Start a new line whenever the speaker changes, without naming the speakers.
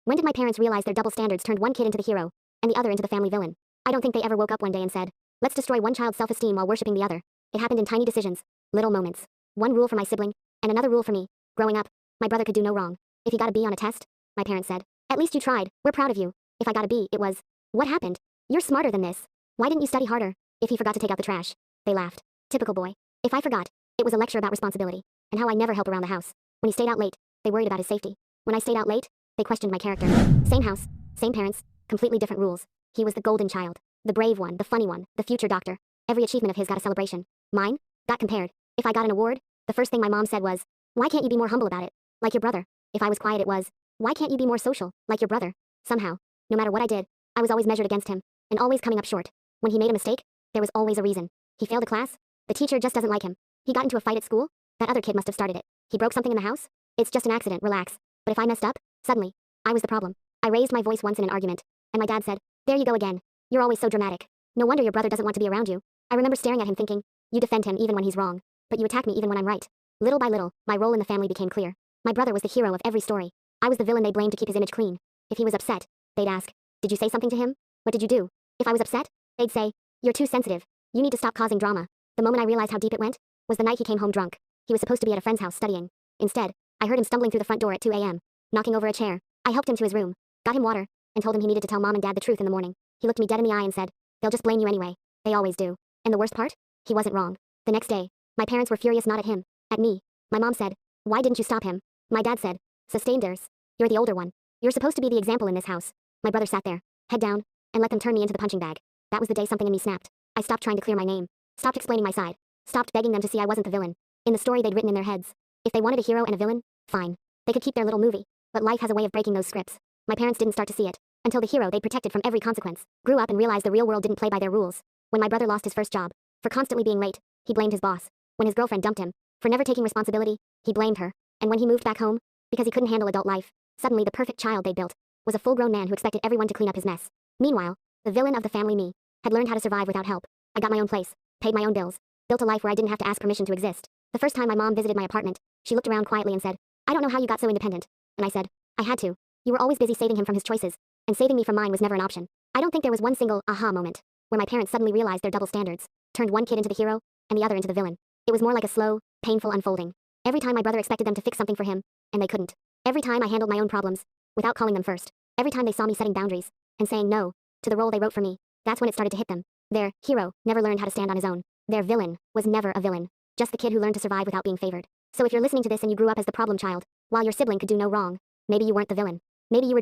When did my parents realize their double standards turned one kid into the hero and the other into the family villain? I don't think they ever woke up one day and said, let's destroy one child's self-esteem while worshipping the other. It happened in tiny decisions, little moments. One rule for my sibling, and another rule for me. Growing up, my brother could do no wrong. If he got a B on a test, my parents said, at least you tried, we're proud of you. If I got a B, it was, what happened? You're smarter than this. Why didn't you study harder? If he forgot to take out the trash, they laughed. Typical boy. If I forgot, it was a lecture about responsibility, and how I never help around the house. When he stayed out late, they worried about his safety. When I stayed out late, they questioned my character. Same house, same parents, completely different rules. He was the golden child, the brave one, the funny one, the future doctor. Every achievement of his got a celebration. Mine got compared. If I got an award, the first thing my mom said was, why can't you be more humble about it? Like your brother. If I was quiet, it was, why can't you be more social, like your brother? Somehow, no matter what I did, I was always measured against him, and always coming up short. When he made a mistake, there was always a reason. He failed a class? The teacher just doesn't like him. He got into a fight at school? That other kid must have started it. He broke something in the house? It's just an accident, relax. But if I messed up, suddenly, I was the problem. I raised my voice once in an argument, and my dad said, there you go again. You're always so dramatic. No wonder your brother doesn't want to be around you. I remember staring at him thinking, you defend him even when he's wrong, but you attack me even when I'm right. Little by little, my role in the family became clear. My brother was the hero of every story. I was the villain they blamed to keep his image clean. If he was upset, they'd ask, did you say something to him? What did you do? If I was upset, they'd say, you're too sensitive. You need to stop causing drama. The moment I realized how deep it went was the night he came home drunk. He was supposed to be at a friend's house studying. Instead, I heard him stumbling through the front door at 2 a.m., knocking over a chair. I helped him to his room, got him water, and told him he needed to tell mom and dad the truth in the morning. He looked me dead in the eye and said, they'll just blame you anyway. They always do. And the worst part? He wasn't wrong. The next day, my parents were furious not at him, at me. My mom said, why didn't you stop him? My dad said, sustainers. You're the older one. You're supposed to be the example in this house. My brother sat there, head down, and let them turn me into the punching bag. That was the day something in me snapped. I stopped trying to clear my name, stopped explaining my side, stopped begging them to see I wasn't the villain. In the story they'd written in their heads, if they wanted a hero and a villain, fine. They could keep their little movie. But life has a way of breaking those scripts. My parents didn't start to see it until the hero they'd protected from every consequence grew up and realized the real world didn't play by their rules. When my brother lost his first job, for constantly being late, he blamed his boss. When his girlfriend dumped him, for never taking responsibility, he blamed her. And when he moved back home, because he couldn't handle adult life, suddenly the perfect child they built was a full-grown man who expected everyone to clean up his mess. Meanwhile, the villain of the family, me, had learned how to survive without help. I got my own place, paid my own bills, built a life where I didn't have to ask permission to exist. The first time my mom visited my apartment, she looked around quietly and said, I don't know how you got so independent. And I said, I had to. You were always busy saving him from his choices, and saving me from mine was never an option. I don't think there was one single aha moment where my parents suddenly realized their double standards, turned one kid into the hero, and the other into the villain. It was more like a slow, painful unfolding. Every time my brother expected them to fix something for him, and they couldn't. Every time I handled my own problems, without calling them first. Every time they saw me setting boundaries, and saying no, to the role they wrote for me, that's when it started to hit them. Their hero never learned how to stand on his own. Their villain was never a villain, just the kid who learned to survive without being favored. So if you're listening to this and you grew up as the problem child, while your sibling could do no wrong, maybe you weren't the villain. Maybe you were